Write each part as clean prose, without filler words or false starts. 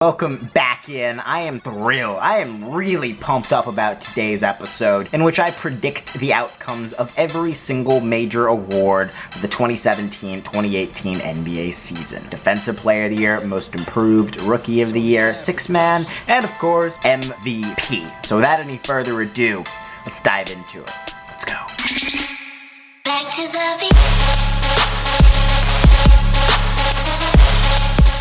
Welcome back in. I am thrilled. I am really pumped up about today's episode, in which I predict the outcomes of every single major award of the 2017-2018 NBA season. Defensive Player of the Year, Most Improved, Rookie of the Year, Sixth Man, and of course, MVP. So without any further ado, let's dive into it. Let's go. Back to the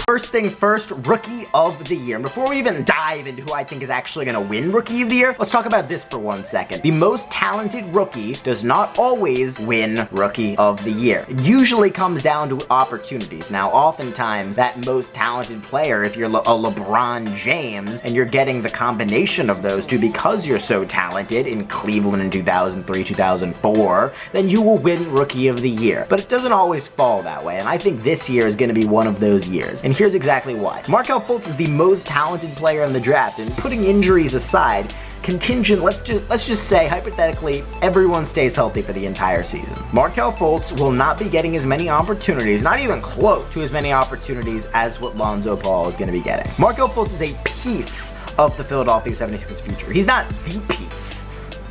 First things first, Rookie of the Year. And before we even dive into who I think is actually going to win Rookie of the Year, let's talk about this for 1 second. The most talented rookie does not always win Rookie of the Year. It usually comes down to opportunities. Now, oftentimes, that most talented player, if you're a LeBron James, and you're getting the combination of those two because you're so talented in Cleveland in 2003, 2004, then you will win Rookie of the Year. But it doesn't always fall that way, and I think this year is going to be one of those years. And here's exactly why. Markelle Fultz is the most talented player in the draft, and putting injuries aside, contingent, let's just say, hypothetically, everyone stays healthy for the entire season. Markelle Fultz will not be getting as many opportunities, not even close to as many opportunities as what Lonzo Ball is going to be getting. Markelle Fultz is a piece of the Philadelphia 76ers future. He's not the piece.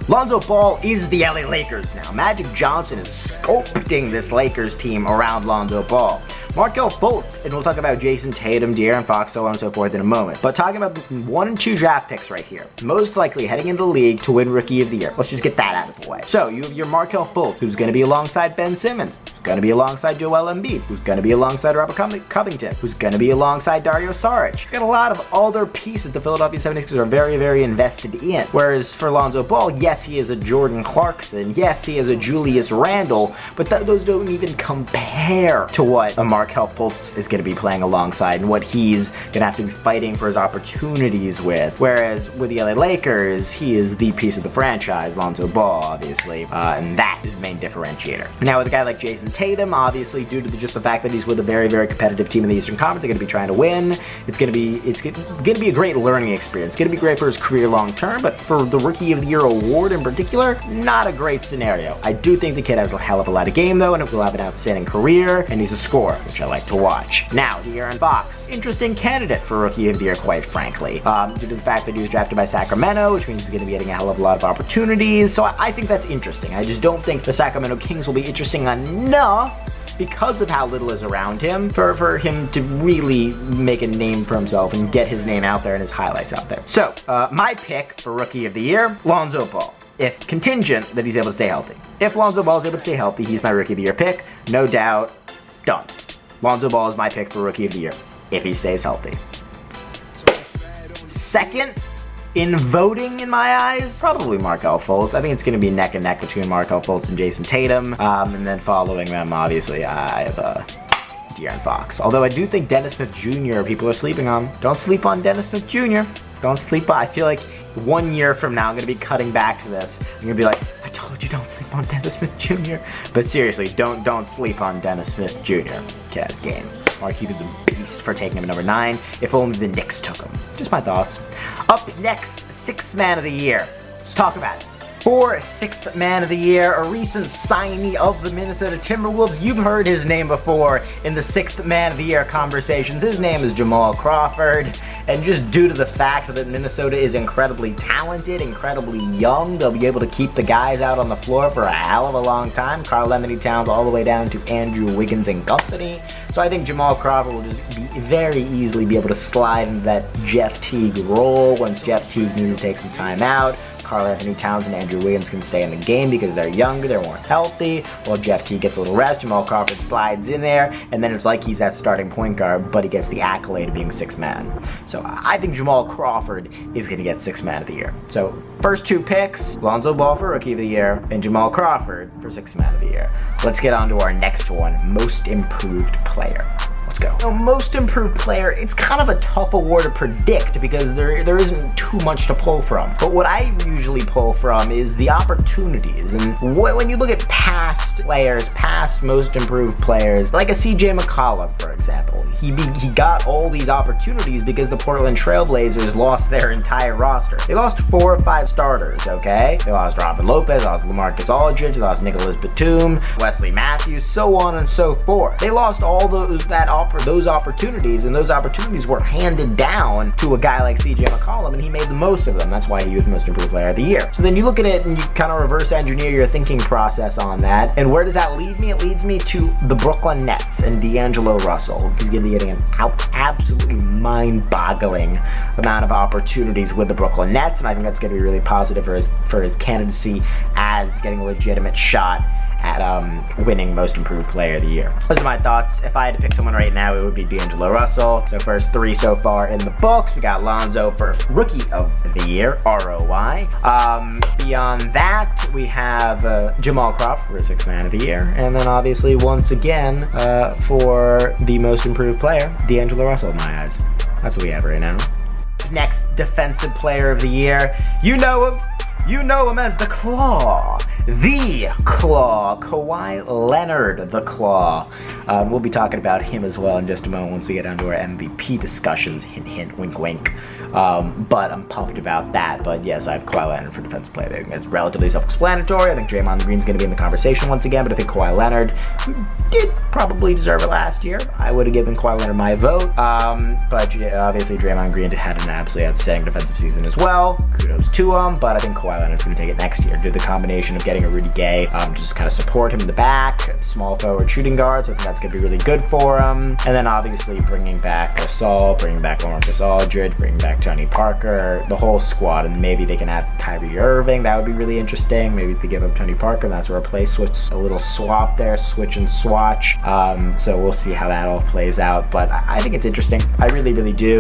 Lonzo Ball is the LA Lakers now. Magic Johnson is sculpting this Lakers team around Lonzo Ball. Markelle Fultz, and we'll talk about Jason Tatum, De'Aaron Fox, so on and so forth in a moment. But talking about the 1 and 2 draft picks right here, most likely heading into the league to win Rookie of the Year. Let's just get that out of the way. So you have your Markelle Fultz, who's going to be alongside Ben Simmons, who's going to be alongside Joel Embiid, who's going to be alongside Robert Covington, who's going to be alongside Dario Saric. You've got a lot of other pieces the Philadelphia 76ers are very, very invested in. Whereas for Lonzo Ball, yes, he is a Jordan Clarkson, yes, he is a Julius Randle, but those don't even compare to what a Markelle Fultz is going to be playing alongside and what he's going to have to be fighting for his opportunities with. Whereas with the LA Lakers, he is the piece of the franchise, Lonzo Ball, obviously, and that is the main differentiator. Now with a guy like Jason Tatum, obviously due to just the fact that he's with a very, very competitive team in the Eastern Conference, they're going to be trying to win. It's going to be a great learning experience. It's going to be great for his career long term, but for the Rookie of the Year award in particular, not a great scenario. I do think the kid has a hell of a lot of game though, and will have an outstanding career, and he's a scorer, which I like to watch. Now, De'Aaron Fox, interesting candidate for Rookie of the Year, quite frankly, due to the fact that he was drafted by Sacramento, which means he's going to be getting a hell of a lot of opportunities. So I think that's interesting. I just don't think the Sacramento Kings will be interesting enough because of how little is around him for him to really make a name for himself and get his name out there and his highlights out there. So, my pick for Rookie of the Year, Lonzo Ball. If contingent that he's able to stay healthy. If Lonzo Ball is able to stay healthy, he's my Rookie of the Year pick. No doubt. Done. Lonzo Ball is my pick for Rookie of the Year, if he stays healthy. Second in voting, in my eyes, probably Markelle Fultz. I think it's going to be neck and neck between Markelle Fultz and Jason Tatum. And then following them, obviously, I have De'Aaron Fox. Although I do think Dennis Smith Jr. people are sleeping on. Don't sleep on Dennis Smith Jr. Don't sleep on. I feel like 1 year from now, I'm going to be cutting back to this. I'm going to be like, I told you don't sleep on Dennis Smith Jr. But seriously, don't sleep on Dennis Smith Jr. Cat's game. Mark Cuban's a beast for taking him at number 9. If only the Knicks took him. Just my thoughts. Up next, Sixth Man of the Year. Let's talk about it. For Sixth Man of the Year, a recent signee of the Minnesota Timberwolves. You've heard his name before in the Sixth Man of the Year conversations. His name is Jamal Crawford. And just due to the fact that Minnesota is incredibly talented, incredibly young, they'll be able to keep the guys out on the floor for a hell of a long time. Karl-Anthony Towns all the way down to Andrew Wiggins and company. So I think Jamal Crawford will just very easily be able to slide into that Jeff Teague role once Jeff Teague needs to take some time out. Karl-Anthony Towns and Andrew Wiggins can stay in the game because they're younger, they're more healthy. While Jeff Teague gets a little rest, Jamal Crawford slides in there, and then it's like he's that starting point guard, but he gets the accolade of being sixth man. So I think Jamal Crawford is going to get Sixth Man of the Year. So first 2 picks, Lonzo Ball for Rookie of the Year, and Jamal Crawford for Sixth Man of the Year. Let's get on to our next one, Most Improved Player. Let's go. Now, Most Improved Player, it's kind of a tough award to predict because there isn't too much to pull from. But what I usually pull from is the opportunities. And when you look at past players, past Most Improved players, like a CJ McCollum, for example, he got all these opportunities because the Portland Trailblazers lost their entire roster. They lost 4 or 5 starters, okay? They lost Robin Lopez, they lost LaMarcus Aldridge, they lost Nicholas Batum, Wesley Matthews, so on and so forth. They lost all that those opportunities, and those opportunities were handed down to a guy like CJ McCollum, and he made the most of them. That's why he was Most Improved Player of the Year. So then you look at it and you kind of reverse engineer your thinking process on that. And where does that lead me? It leads me to the Brooklyn Nets and D'Angelo Russell. He's going to be getting an absolutely mind-boggling amount of opportunities with the Brooklyn Nets, and I think that's going to be really positive for his candidacy as getting a legitimate shot at winning Most Improved Player of the Year. Those are my thoughts. If I had to pick someone right now, it would be D'Angelo Russell. So first 3 so far in the books. We got Lonzo for Rookie of the Year, ROI. Beyond that, we have Jamal Crawford for Sixth Man of the Year. And then obviously, once again, for the Most Improved Player, D'Angelo Russell in my eyes. That's what we have right now. Next Defensive Player of the Year. You know him. You know him as the Claw. The Claw. Kawhi Leonard, the Claw. We'll be talking about him as well in just a moment once we get down to our MVP discussions. Hint, hint, wink, wink. But I'm pumped about that. But yes, I have Kawhi Leonard for Defensive Player. I think it's relatively self-explanatory. I think Draymond Green's going to be in the conversation once again, but I think Kawhi Leonard did probably deserve it last year. I would have given Kawhi Leonard my vote. But obviously Draymond Green had an absolutely outstanding defensive season as well. Kudos to him, but I think Kawhi Leonard's going to take it next year. Do the combination of getting a Rudy Gay, just kind of support him in the back, small forward shooting guards. I think that's going to be really good for him. And then obviously bringing back Gasol, bringing back LaMarcus Aldridge, bringing back Tony Parker, the whole squad, and maybe they can add Kyrie Irving. That would be really interesting. Maybe they give up Tony Parker, and that's a replace switch, a little swap there, switch and swatch. So we'll see how that all plays out. But I think it's interesting. I really, really do.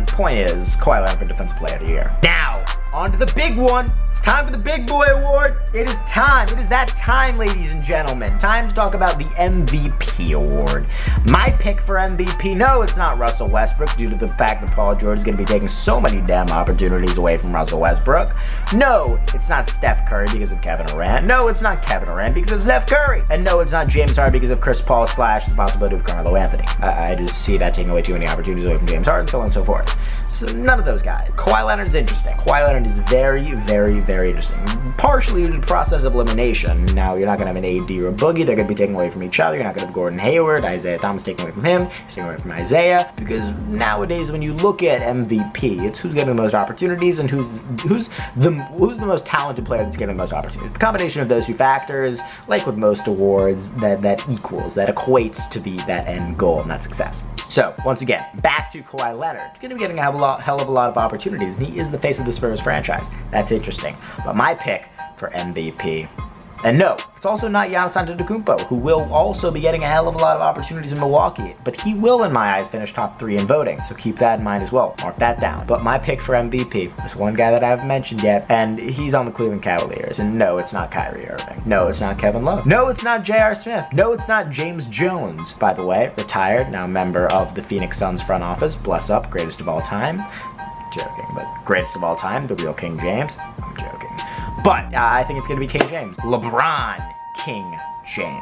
Point is, Kawhi Leonard for Defensive Player of the Year. Now, on to the big one. It's time for the Big Boy Award. It is time. It is that time, ladies and gentlemen. Time to talk about the MVP award. My pick for MVP, no, it's not Russell Westbrook, due to the fact that Paul George is going to be taking so many damn opportunities away from Russell Westbrook. No, it's not Steph Curry because of Kevin Durant. No, it's not Kevin Durant because of Steph Curry. And no, it's not James Harden because of Chris Paul / the possibility of Carmelo Anthony. I just see that taking away too many opportunities away from James Harden, so on and so forth. So none of those guys. Kawhi Leonard's interesting. Kawhi Leonard is very, very, very interesting. Partially due to the process of elimination. Now, you're not going to have an AD or a Boogie. They're going to be taken away from each other. You're not going to have Gordon Hayward, Isaiah Thomas taken away from him. He's taken away from Isaiah. Because nowadays, when you look at MVP, it's who's getting the most opportunities and who's the most talented player that's getting the most opportunities. The combination of those two factors, like with most awards, that equates to that end goal, and that's success. So, once again, back to Kawhi Leonard. He's going to be getting a hell of a lot of opportunities, and he is the face of the Spurs franchise. That's interesting. But my pick for MVP, and no, it's also not Giannis Antetokounmpo, who will also be getting a hell of a lot of opportunities in Milwaukee, but he will, in my eyes, finish top 3 in voting, so keep that in mind as well. Mark that down. But my pick for MVP is one guy that I haven't mentioned yet, and he's on the Cleveland Cavaliers, and no, it's not Kyrie Irving. No, it's not Kevin Love. No, it's not J.R. Smith. No, it's not James Jones. By the way, retired, now member of the Phoenix Suns front office. Bless up, greatest of all time. Joking, but greatest of all time, the real King James. I'm joking. But I think it's going to be King James. LeBron King James.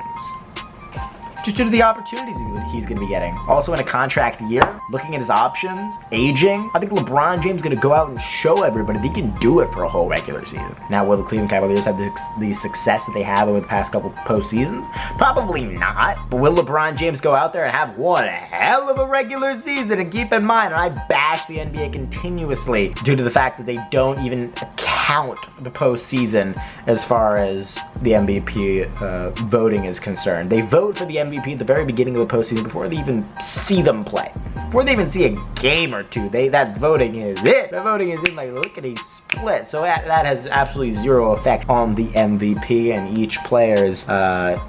Just due to the opportunities he's going to be getting. Also in a contract year, looking at his options, aging, I think LeBron James is going to go out and show everybody that he can do it for a whole regular season. Now, will the Cleveland Cavaliers have the success that they have over the past couple postseasons? Probably not. But will LeBron James go out there and have one hell of a regular season? And keep in mind, I bash the NBA continuously due to the fact that they don't even count the postseason as far as the MVP voting is concerned. They vote for the MVP at the very beginning of the postseason before they even see them play. Before they even see a game or two, that voting is it. That voting is in like lickety split. So that has absolutely zero effect on the MVP and each player's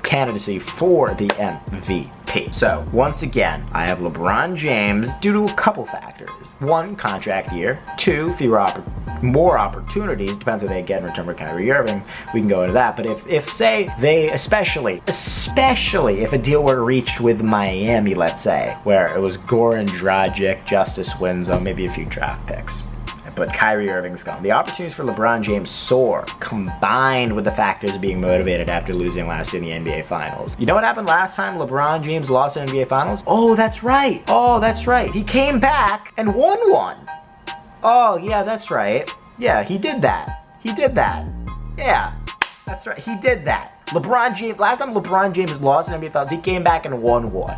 candidacy for the MVP. So once again, I have LeBron James due to a couple factors. 1, contract year. 2, more opportunities, depends what they get in return for Kyrie Irving. We can go into that. But if say they, especially if a deal were reached with Miami, let's say, where it was Goran Dragic, Justice Winslow, maybe a few draft picks, but Kyrie Irving's gone. The opportunities for LeBron James soar, combined with the factors of being motivated after losing last year in the NBA Finals. You know what happened last time LeBron James lost in the NBA Finals? Oh, that's right. He came back and won one. Oh, yeah, that's right. Yeah, he did that. Yeah, that's right. He did that. LeBron James, last time LeBron James lost in NBA Finals, he came back and won one.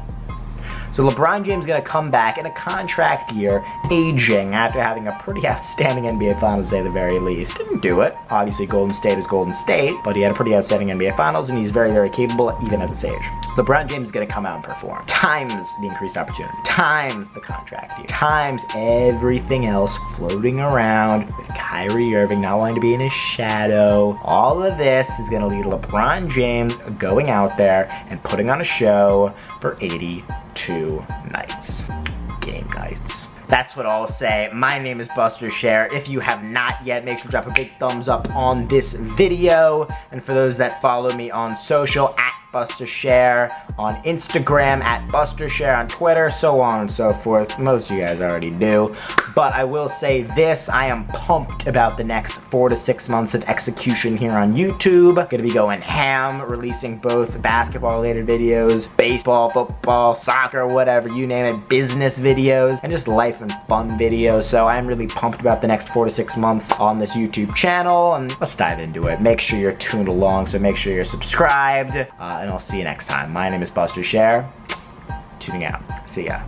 So LeBron James is gonna come back in a contract year, aging after having a pretty outstanding NBA Finals day at the very least. Didn't do it. Obviously, Golden State is Golden State, but he had a pretty outstanding NBA Finals, and he's very, very capable even at this age. LeBron James is gonna come out and perform. Times the increased opportunity. Times the contract year. Times everything else floating around with Kyrie Irving not wanting to be in his shadow. All of this is gonna lead LeBron James going out there and putting on a show for 82 nights. Game nights. That's what I'll say. My name is Buster Share. If you have not yet, make sure to drop a big thumbs up on this video. And for those that follow me on social, at Buster Share on Instagram, at Buster Share on Twitter, so on and so forth. Most of you guys already do. But I will say this, I am pumped about the next 4 to 6 months of execution here on YouTube. Gonna be going ham, releasing both basketball-related videos, baseball, football, soccer, whatever, you name it, business videos, and just life and fun videos. So I'm really pumped about the next 4 to 6 months on this YouTube channel, and let's dive into it. Make sure you're tuned along, so make sure you're subscribed, and I'll see you next time. My name is Buster Share. Tuning out. See ya.